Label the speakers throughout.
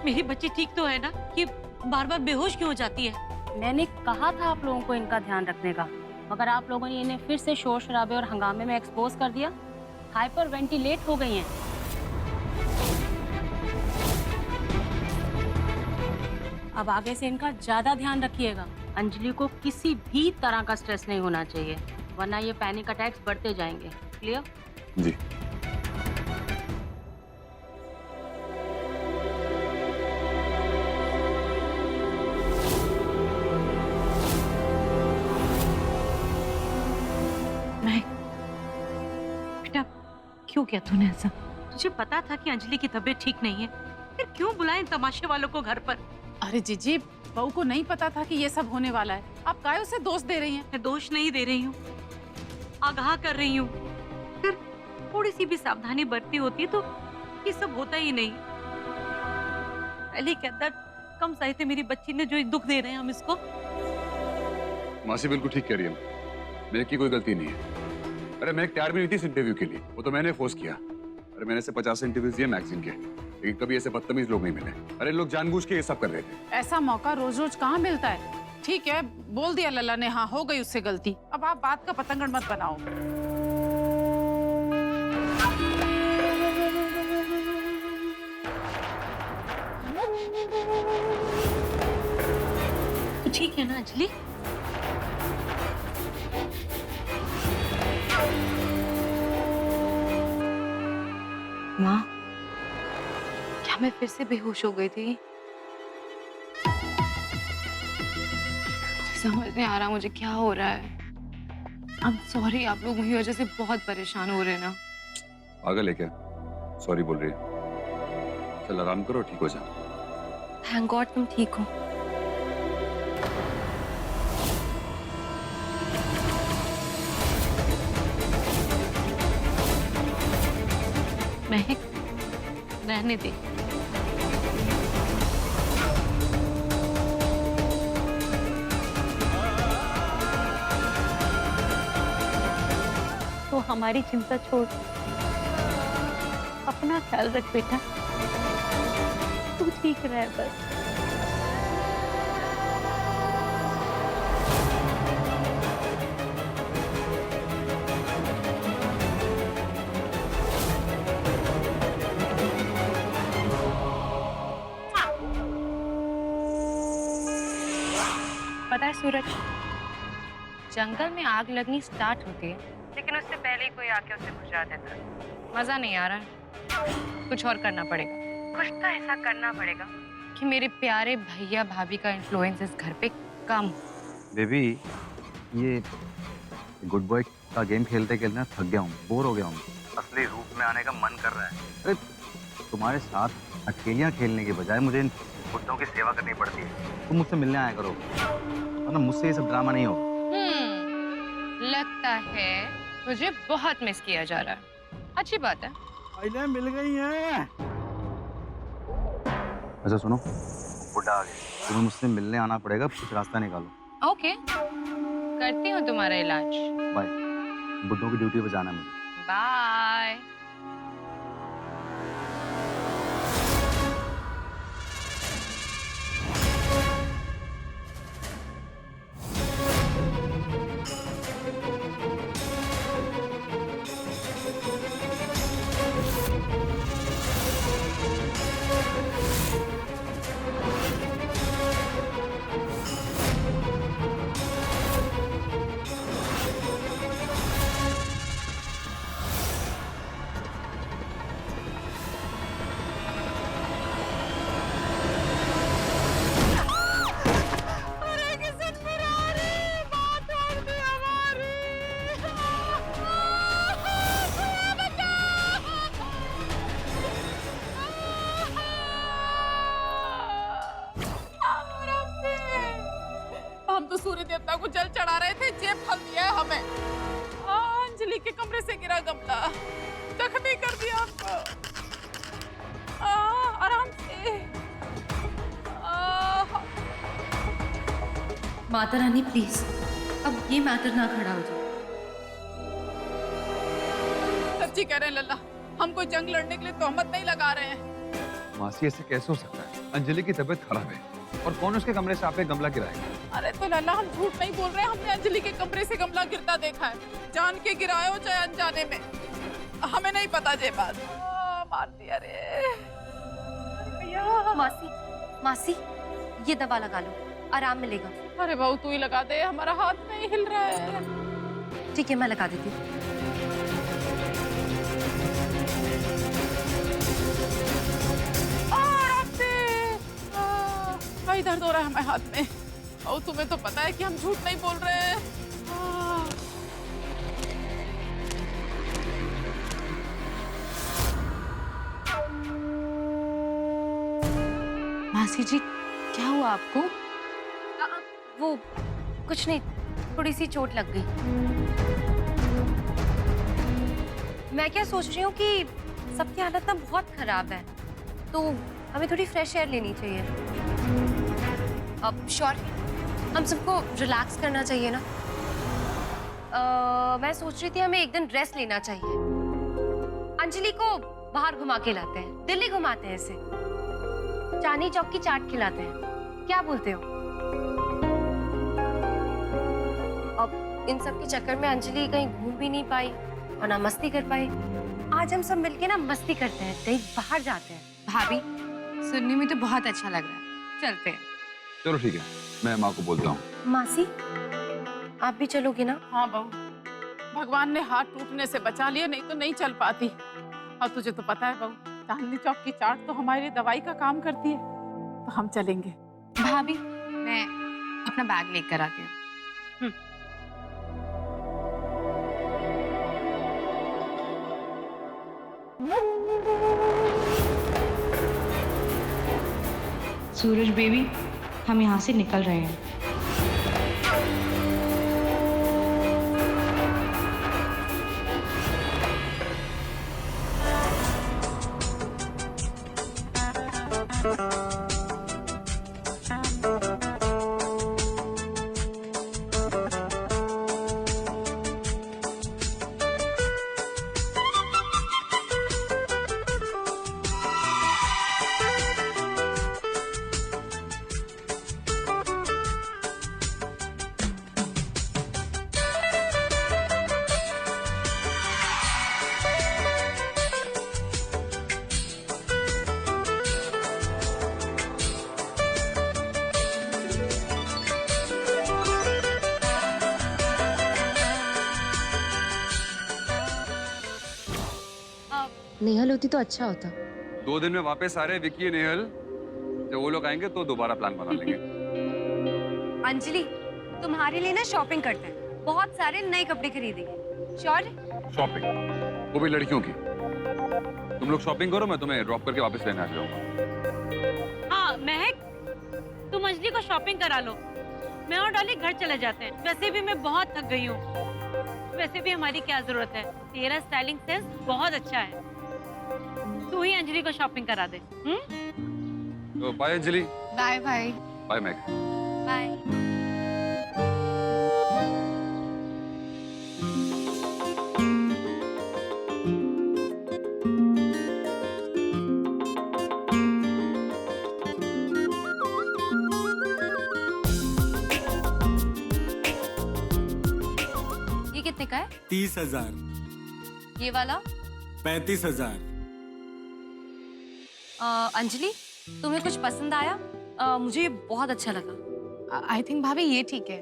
Speaker 1: मेरी बच्ची ठीक तो है ना? ये बार बार बेहोश क्यों हो जाती है?
Speaker 2: मैंने कहा था आप लोगों को इनका ध्यान रखने का, मगर आप लोगों ने इन्हें फिर से शोर शराबे और हंगामे में एक्सपोज कर दिया। हाइपर वेंटिलेट हो गई हैं। अब आगे से इनका ज्यादा ध्यान रखिएगा। अंजलि को किसी भी तरह का स्ट्रेस नहीं होना चाहिए, वरना ये पैनिक अटैक्स बढ़ते जाएंगे। क्लियर?
Speaker 3: जी।
Speaker 1: बेटा, क्यों किया तूने ऐसा? तुझे पता था कि अंजलि की तबीयत ठीक नहीं है, फिर क्यों बुलाए तमाशे वालों को घर पर?
Speaker 4: अरे जीजी, बहू को नहीं पता था कि ये सब होने वाला है। आप काहे उसे दोष दे रही हैं?
Speaker 1: मैं दोष नहीं दे रही हूँ, आगाह कर रही हूँ। फिर थोड़ी सी भी सावधानी बरती होती तो ये सब होता ही नहीं। पहले क्या दर्द कम सही थे मेरी बच्ची ने, जो दुख दे रहे हैं हम इसको।
Speaker 3: मासी बिल्कुल ठीक कह रही है, मेरे की कोई गलती नहीं है। अरे मैं तैयार भी नहीं थी इस इंटरव्यू के लिए, वो तो मैंने फोर्स किया। अरे मैंने ऐसे 50 इंटरव्यूज दिए मैगजीन के, लेकिन कभी ऐसे बदतमीज लोग नहीं मिले। अरे लोग जानबूझ के ये सब कर रहे थे।
Speaker 4: ऐसा मौका रोज रोज कहाँ मिलता है? ठीक है, बोल दिया लल्ला ने, हाँ हो गई उससे गलती। अब आप बात का पतंगड़ मत बनाओ।
Speaker 1: तो ठीक है ना अंजलि?
Speaker 5: माँ, क्या मैं फिर से बेहोश हो गई थी? समझ नहीं आ रहा मुझे क्या हो रहा है। I'm सॉरी, आप लोग मेरी वजह से बहुत परेशान हो रहे हैं ना।
Speaker 3: पागल है क्या? सॉरी बोल रही है। चल आराम करो, ठीक हो जाओ।
Speaker 5: थैंक गॉड तुम ठीक हो।
Speaker 1: महक, रहने दे। तो हमारी चिंता छोड़, अपना ख्याल रख बेटा। तू ठीक रहे बस।
Speaker 5: पता है सूरज, जंगल में आग लगनी स्टार्ट होती है, लेकिन उससे पहले ही कोई आके उसे बुझा देता है। मजा नहीं आ रहा, कुछ और करना पड़ेगा। कुछ तो ऐसा करना पड़ेगा कि मेरे प्यारे भैया भाभी का इन्फ्लुएंस इस घर पे कम हो।
Speaker 6: बेबी, ये गुड बॉय का गेम खेलते खेलते थक गया हूँ, बोर हो गया हूँ। असली रूप में आने का मन कर रहा है। अरे तुम्हारे साथ अकेलियाँ खेलने के बजाय मुझे इन बुड्ढों की सेवा करनी पड़ती है। तुम मुझसे मिलने आया करो, वरना मुझसे ये सब ड्रामा नहीं होगा।
Speaker 5: लगता है तुझे बहुत मिस किया जा रहा है। अच्छी बात है।
Speaker 7: फाइलें मिल गई हैं।
Speaker 6: अच्छा सुनो, बुड्ढा आ गया, तुम्हें मुझसे मिलने आना पड़ेगा, कुछ रास्ता निकालो।
Speaker 5: ओके, करती हूँ तुम्हारा इलाज।
Speaker 6: बाय। बुड्ढों की ड्यूटी पे जाना है मुझे।
Speaker 5: बाय।
Speaker 4: हम तो सूर्य देवता को जल चढ़ा रहे थे, जेब फल दिया है हमें। अंजलि के कमरे से गिरा गमला, जख्मी कर दिया हमको। आराम से।
Speaker 1: माता रानी प्लीज, अब ये मैटर ना खड़ा हो जाए।
Speaker 4: सच्ची कह रहे हैं लल्ला, हम कोई जंग लड़ने के लिए तोहमत नहीं लगा रहे हैं।
Speaker 3: मासी ऐसे कैसे हो सकता है? अंजलि की तबीयत खराब है और कौन उसके कमरे से आपने गमला गिराएगा?
Speaker 4: अरे तो लल्ला हम झूठ नहीं बोल रहे, हमने अंजलि के कमरे से गमला गिरता देखा है, जान के गिराए हो चाहे अनजाने में, हमें नहीं पता ये बात। मार दिया रे। अरे भैया।
Speaker 5: मासी, मासी, ये दवा लगा लो, आराम मिलेगा।
Speaker 4: अरे बहू तू ही लगा दे, हमारा हाथ नहीं हिल रहा है।
Speaker 5: ठीक है, मैं लगा देती हूँ।
Speaker 4: भाई दर्द हो रहा है हमारे हाथ में। और तुम्हें तो पता है कि हम झूठ नहीं बोल रहे हैं।
Speaker 5: मासी जी, क्या हुआ आपको? वो कुछ नहीं, थोड़ी सी चोट लग गई। मैं क्या सोच रही हूँ कि सबकी हालत ना बहुत खराब है, तो हमें थोड़ी फ्रेश एयर लेनी चाहिए। अब श्योर, हम सबको रिलैक्स करना चाहिए ना। मैं सोच रही थी हमें एक दिन रेस्ट लेना चाहिए। अंजलि को बाहर घुमा के लाते हैं, दिल्ली घुमाते हैं इसे, चांदनी चौक की चाट खिलाते हैं, क्या बोलते हो? अब इन सब के चक्कर में अंजलि कहीं घूम भी नहीं पाई और ना मस्ती कर पाई। आज हम सब मिलके ना मस्ती करते हैं, कहीं बाहर जाते हैं।
Speaker 8: भाभी, सुनने में तो बहुत अच्छा लग रहा है, चलते हैं।
Speaker 3: चलो ठीक है, मैं माँ को बोलता हूँ।
Speaker 5: मासी, आप भी चलोगे ना?
Speaker 4: हाँ बहू, भगवान ने हाथ टूटने से बचा लिया, नहीं तो नहीं चल पाती। और तुझे तो पता है बहू, चांदनी चौक की चाट तो हमारे लिए दवाई का काम करती है, तो हम चलेंगे।
Speaker 8: भाभी, मैं अपना बैग लेकर आती हूँ। सूरज बेबी, हम यहाँ से निकल रहे हैं।
Speaker 5: नेहल होती तो अच्छा होता।
Speaker 3: 2 दिन में वापस आ रहे विक्की नेहल, जब वो लोग आएंगे तो दोबारा प्लान बना लेंगे।
Speaker 5: अंजलि, तुम्हारे लिए ना शॉपिंग करते हैं, बहुत सारे नए कपड़े खरीदेंगे। श्योर?
Speaker 3: शॉपिंग, वो भी लड़कियों की। तुम लोग शॉपिंग करो, मैं तुम्हें ड्रॉप करके वापस लेने आ जाऊंगा।
Speaker 1: हाँ महक, तुम अंजलि को शॉपिंग करा लो, मैं और डॉली घर चले जाते हैं। वैसे भी मैं बहुत थक गई हूँ। वैसे भी हमारी क्या जरूरत है, तेरा स्टाइलिंग सेंस बहुत अच्छा है, तू ही अंजलि को शॉपिंग करा दे।
Speaker 3: तो bye Anjali.
Speaker 8: Bye bye.
Speaker 3: Bye Mac.
Speaker 5: Bye. ये कितने का है?
Speaker 7: 30,000।
Speaker 5: ये वाला?
Speaker 7: 35,000।
Speaker 5: अंजलि, तुम्हें कुछ पसंद आया? मुझे ये बहुत अच्छा लगा।
Speaker 8: आई थिंक भाभी ये ठीक है।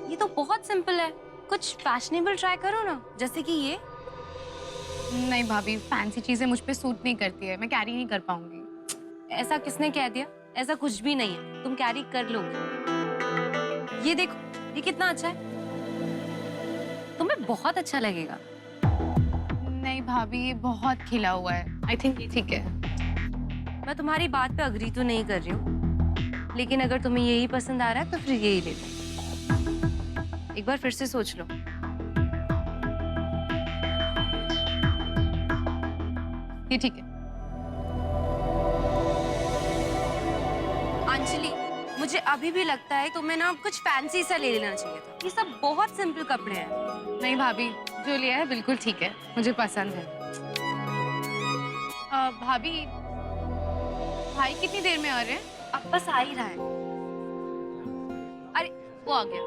Speaker 5: ये तो बहुत सिंपल है, कुछ फैशनेबल ट्राई करो ना, जैसे कि ये।
Speaker 8: नहीं भाभी, फैंसी चीजें मुझ पे सूट नहीं करती है, मैं कैरी नहीं कर पाऊंगी।
Speaker 5: ऐसा किसने कह दिया? ऐसा कुछ भी नहीं है, तुम कैरी कर लोगे। ये देखो, ये कितना अच्छा है, तुम्हें बहुत अच्छा लगेगा।
Speaker 8: नहीं भाभी, ये बहुत खिला हुआ है, आई थिंक ये ठीक है।
Speaker 5: मैं तुम्हारी बात पे अग्री तो नहीं कर रही हूँ, लेकिन अगर तुम्हें यही पसंद आ रहा है तो फिर यही ले लो। एक बार फिर से सोच लो।
Speaker 8: ये ठीक है।
Speaker 5: अंजलि, मुझे अभी भी लगता है तुम्हें ना कुछ फैंसी सा ले लेना चाहिए था। ये सब बहुत सिंपल कपड़े हैं।
Speaker 8: नहीं भाभी, जो लिया है बिल्कुल ठीक है, मुझे पसंद है। भाभी, भाई कितनी देर में आ रहे हैं?
Speaker 5: अब बस आ ही रहा है।
Speaker 8: अरे वो आ गया।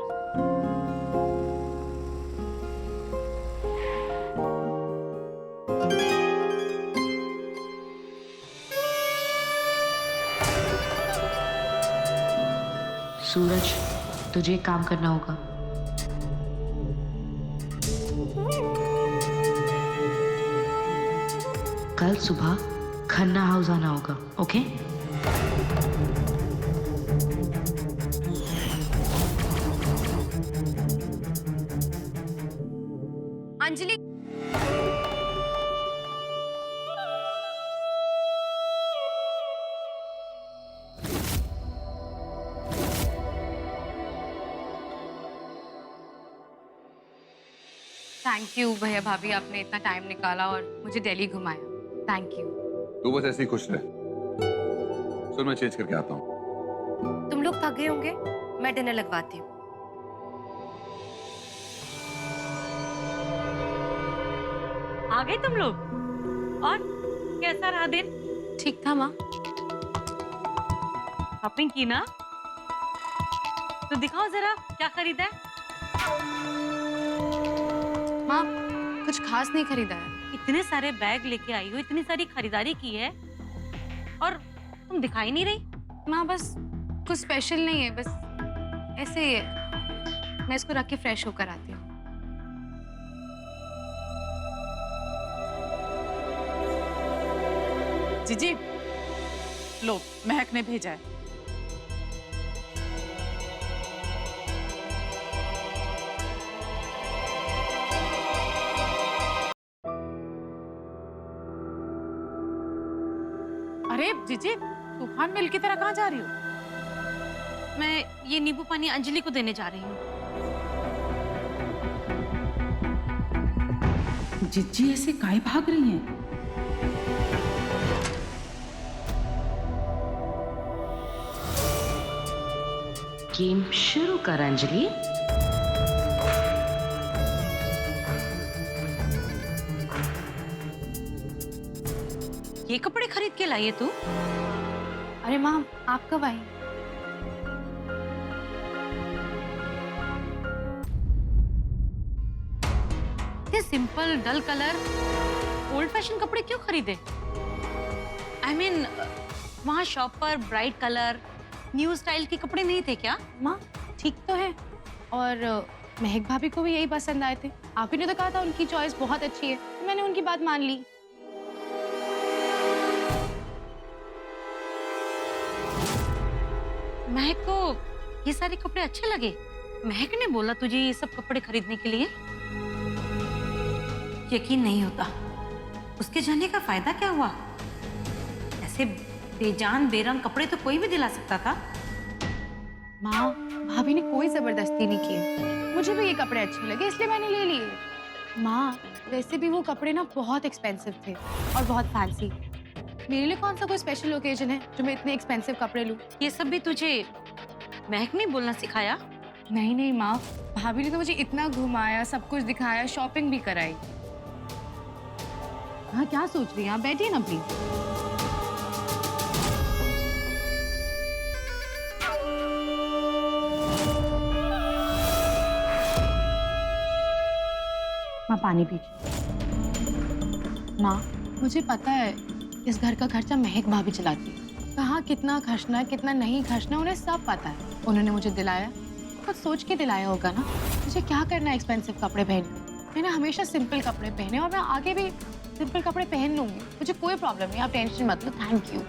Speaker 5: सूरज, तुझे एक काम करना होगा। कल सुबह खन्ना हाउस आना होगा, ओके?
Speaker 8: अंजलि, थैंक यू भैया भाभी, आपने इतना टाइम निकाला और मुझे दिल्ली घुमाया। Thank you.
Speaker 3: तू बस ऐसे ही खुश रहे। सुन, मैं चेंज करके आता हूँ।
Speaker 5: तुम लोग थक गए होंगे, मैं डिनर लगवाती हूँ।
Speaker 1: आ गए तुम लोग? और कैसा रहा दिन?
Speaker 2: ठीक था माँ।
Speaker 1: शॉपिंग की ना? तो दिखाओ जरा क्या खरीदा है।
Speaker 8: माँ, कुछ खास नहीं खरीदा है।
Speaker 1: इतने सारे बैग लेके आई हो, इतनी सारी खरीदारी की है और तुम दिखाई नहीं रही।
Speaker 8: माँ बस कुछ स्पेशल नहीं है, बस ऐसे ही है। मैं इसको रख के फ्रेश होकर आती हूँ।
Speaker 4: जीजी, लो महक ने भेजा है। अरे जीजी, तूफान मिल की तरह कहाँ जा रही हो?
Speaker 1: मैं ये नींबू पानी अंजलि को देने जा रही हूँ।
Speaker 4: जिज्जी ऐसे काहे भाग रही हैं?
Speaker 5: गेम शुरू कर अंजलि।
Speaker 1: ये कपड़े खरीद के लाई है तू?
Speaker 8: अरे माँ, आप कब आई?
Speaker 1: ये सिंपल डल कलर ओल्ड फैशन कपड़े क्यों खरीदे? आई मीन वहाँ शॉप पर ब्राइट कलर न्यू स्टाइल के कपड़े नहीं थे क्या?
Speaker 8: माँ ठीक तो है, और महक भाभी को भी यही पसंद आए थे। आप ही ने तो कहा था उनकी चॉइस बहुत अच्छी है, तो मैंने उनकी बात मान ली।
Speaker 1: महक को ये सारे कपड़े अच्छे लगे? महक ने बोला तुझे ये सब कपड़े खरीदने के लिए? यकीन नहीं होता। उसके जाने का फायदा क्या हुआ? ऐसे बेजान बेरंग कपड़े तो कोई भी दिला सकता था।
Speaker 8: माँ, भाभी ने कोई जबरदस्ती नहीं की। मुझे भी ये कपड़े अच्छे लगे इसलिए मैंने ले लिए। माँ, वैसे भी वो कपड़े ना बहुत एक्सपेंसिव थे और बहुत फैंसी। मेरे लिए कौन सा कोई स्पेशल ओकेजन है जो मैं इतने एक्सपेंसिव कपड़े लूं?
Speaker 1: ये सब भी तुझे महक ने बोलना सिखाया?
Speaker 8: नहीं नहीं माँ, भाभी ने तो मुझे इतना घुमाया, सब कुछ दिखाया, शॉपिंग भी कराई। हाँ, क्या सोच रही हैं आप? बैठिए ना प्लीज। माँ पानी पीजिए। माँ, मुझे पता है इस घर का खर्चा महक भाभी चलाती है। कहाँ कितना खर्चना है, कितना नहीं खर्चना, उन्हें सब पता है। उन्होंने मुझे दिलाया, खुद सोच के दिलाया होगा ना। मुझे क्या करना है एक्सपेंसिव कपड़े पहनने? मैंने हमेशा सिंपल कपड़े पहने और मैं आगे भी सिंपल कपड़े पहन लूंगी। मुझे कोई प्रॉब्लम नहीं, आप टेंशन मत लो। Thank you.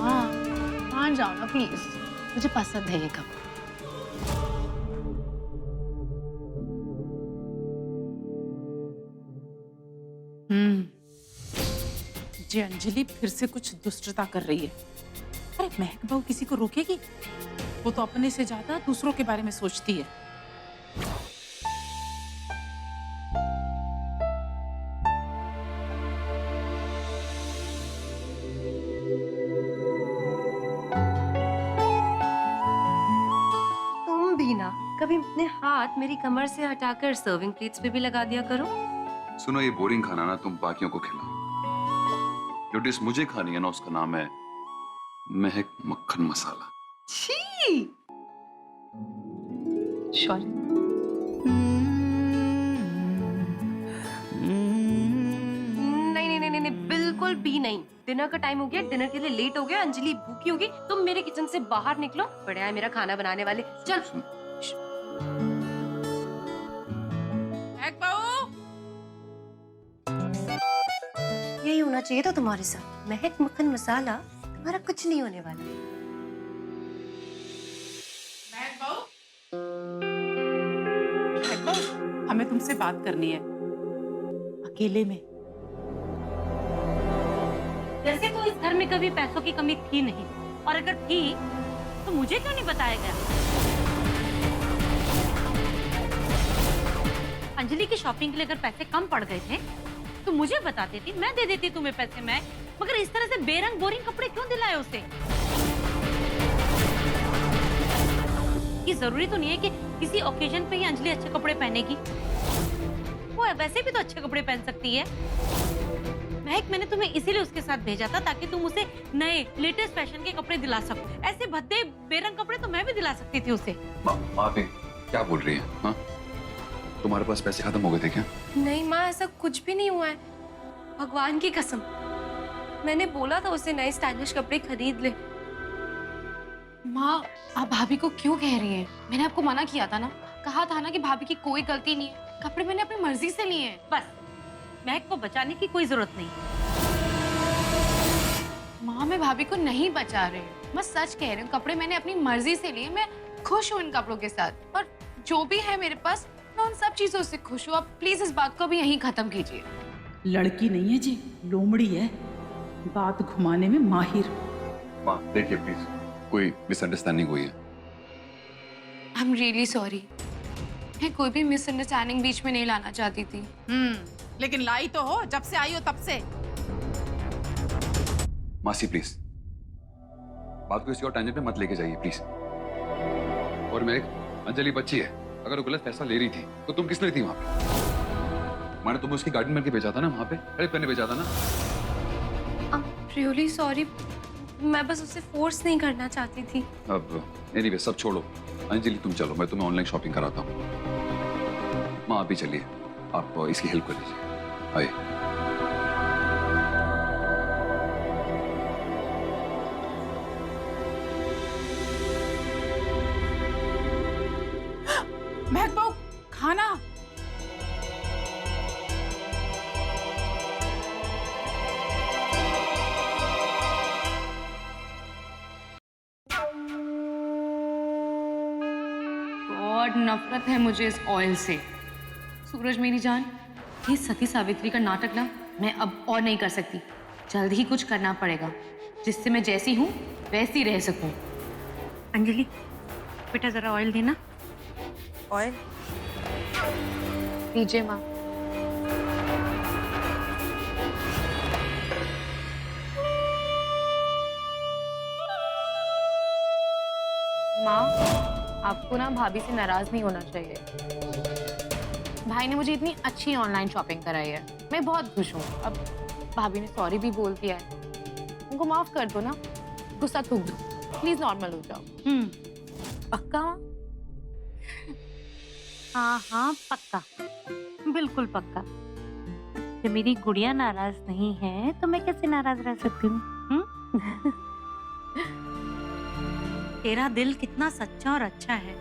Speaker 8: हाँ, मान जाओ ना प्लीज, मुझे पसंद है ये कपड़े।
Speaker 4: जी अंजलि फिर से कुछ दुष्टता कर रही है। अरे महक बहू किसी को रोकेगी? वो तो अपने से ज्यादा दूसरों के बारे में सोचती है।
Speaker 5: तुम भी ना कभी अपने हाथ मेरी कमर से हटाकर सर्विंग प्लेट्स पे भी लगा दिया करो।
Speaker 3: सुनो, ये बोरिंग खाना ना तुम बाकियों को खिलाओ। जो डिश मुझे खानी है ना, उसका नाम है महक मक्खन मसाला।
Speaker 4: छी।
Speaker 5: सॉरी। नहीं नहीं नहीं नहीं, बिल्कुल भी नहीं। डिनर का टाइम हो गया, डिनर के लिए लेट हो गया, अंजलि भूखी होगी। तुम मेरे किचन से बाहर निकलो, बढ़िया है मेरा खाना बनाने वाले। चल।
Speaker 4: महक बहू,
Speaker 5: यही होना चाहिए था तुम्हारे साथ। महक मक्खन मसाला, तुम्हारा कुछ नहीं होने वाला।
Speaker 4: महक बहू, महक बहू, हमें तुमसे बात करनी है, अकेले में।
Speaker 1: जैसे तो इस घर में कभी पैसों की कमी थी नहीं, और अगर थी तो मुझे क्यों नहीं बताया गया? अंजलि की शॉपिंग के लिए अगर पैसे कम पड़ गए थे तो मुझे बता देती, मैं दे देती तुम्हें पैसे। मैं मगर इस तरह से बेरंग बोरिंग कपड़े क्यों दिलाए उसे? ये जरूरी तो नहीं है कि किसी ओकेजन पे ही अंजलि अच्छे कपड़े पहनेगी। वो वैसे भी तो अच्छे कपड़े पहन सकती है। महक, मैंने तुम्हें इसीलिए उसके साथ भेजा था ताकि तुम उसे नए लेटेस्ट फैशन के कपड़े दिला सको। ऐसे भद्दे बेरंग कपड़े तो मैं भी दिला सकती थी उसे।
Speaker 3: आप क्या बोल रही हैं? हाँ, तुम्हारे पास पैसे खत्म हो गए थे क्या?
Speaker 5: नहीं माँ, ऐसा कुछ भी नहीं हुआ है, भगवान की कसम। मैंने बोला था उसे नए स्टाइलिश कपड़े खरीद ले।
Speaker 8: माँ, आप भाभी को क्यों कह रही हैं? मैंने आपको मना किया था ना, कहा था ना कि भाभी की कोई गलती नहीं है। कपड़े मैंने अपनी मर्जी से लिए हैं।
Speaker 1: बस, महक को बचाने की कोई जरूरत नहीं।
Speaker 8: माँ, मैं भाभी को नहीं बचा रही हूँ, मैं सच कह रही हूँ। कपड़े मैंने अपनी मर्जी से लिए, मैं खुश हूँ इन कपड़ों के साथ, और जो भी है मेरे पास मैं उन सब चीजों से खुश हूँ। आप प्लीज इस बात को भी यहीं खत्म कीजिए।
Speaker 4: लड़की नहीं है जी, लोमड़ी है, बात घुमाने में माहिर।
Speaker 3: माँ देखिए प्लीज, कोई मिसअंडरस्टैंडिंग हुई है।
Speaker 8: I am really sorry. मैं कोई भी मिसअंडरस्टैंडिंग बीच में नहीं लाना चाहती थी।
Speaker 4: लेकिन लाई तो हो, जब से आई हो तब से।
Speaker 3: मासी प्लीज, बात को किसी और टेंशन पे मत लेके जाइए प्लीज। और मैं, अंजलि बच्ची है, अगर वो गलत फैसला ले रही थी तो तुम किस लिए थी वहां पे? मैंने तुम्हें उसकी गाड़ी में भेजा था ना, वहां पे हेल्प करने भेजा था ना।
Speaker 5: I'm really sorry, मैं बस उसे फोर्स नहीं करना चाहती थी।
Speaker 3: अब एनीवे सब छोड़ो, अंजलि तुम चलो, मैं तुम्हें ऑनलाइन शॉपिंग कराता हूँ। माँ आप भी चलिए, आप इसकी हेल्प कर दीजिए। आइए।
Speaker 4: महक बहू, खाना।
Speaker 2: गॉड, नफरत है मुझे इस ऑयल से। सूरज मेरी जान, ये सती सावित्री का नाटक ना मैं अब और नहीं कर सकती। जल्द ही कुछ करना पड़ेगा जिससे मैं जैसी हूँ वैसी रह सकूं।
Speaker 1: अंजलि बेटा, जरा ऑयल देना।
Speaker 5: ऑयल
Speaker 8: लीजिए माँ।
Speaker 2: माँ, आपको ना भाभी से नाराज नहीं होना चाहिए। भाई ने मुझे इतनी अच्छी ऑनलाइन शॉपिंग कराई है, मैं बहुत खुश हूँ। अब भाभी ने सॉरी भी बोल दिया है, उनको माफ कर दो ना, गुस्सा थूक दो, प्लीज नॉर्मल हो जाओ।
Speaker 1: पक्का? हाँ हाँ पक्का, बिल्कुल पक्का। जब मेरी गुड़िया नाराज नहीं है तो मैं कैसे नाराज रह सकती हूँ? तेरा दिल कितना सच्चा और अच्छा है।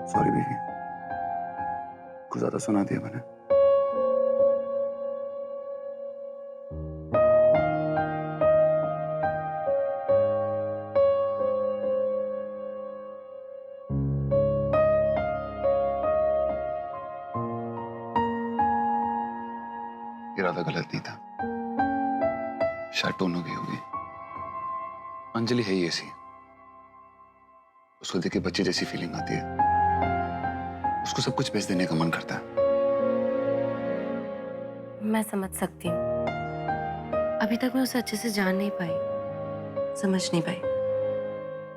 Speaker 3: सॉरी बेबी, कुछ ज्यादा सुना दिया मैंने। इरादा गलत नहीं था, शायद टोन हो गई होगी। अंजलि है ही ऐसी, उसको देख के बच्चे जैसी फीलिंग आती है, उसको सब कुछ बेच देने का मन करता है।
Speaker 5: मैं समझ सकती हूँ। अभी तक मैं उसे अच्छे से जान नहीं पाई, समझ नहीं पाई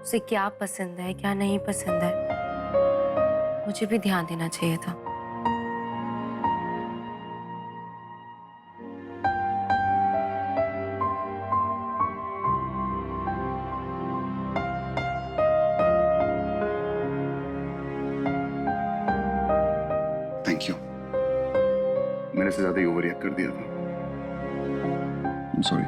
Speaker 5: उसे क्या पसंद है क्या नहीं पसंद है। मुझे भी ध्यान देना चाहिए था।
Speaker 3: थैंक यू, मैंने से ज्यादा ही ओवर रिएक्ट कर दिया था। सॉरी।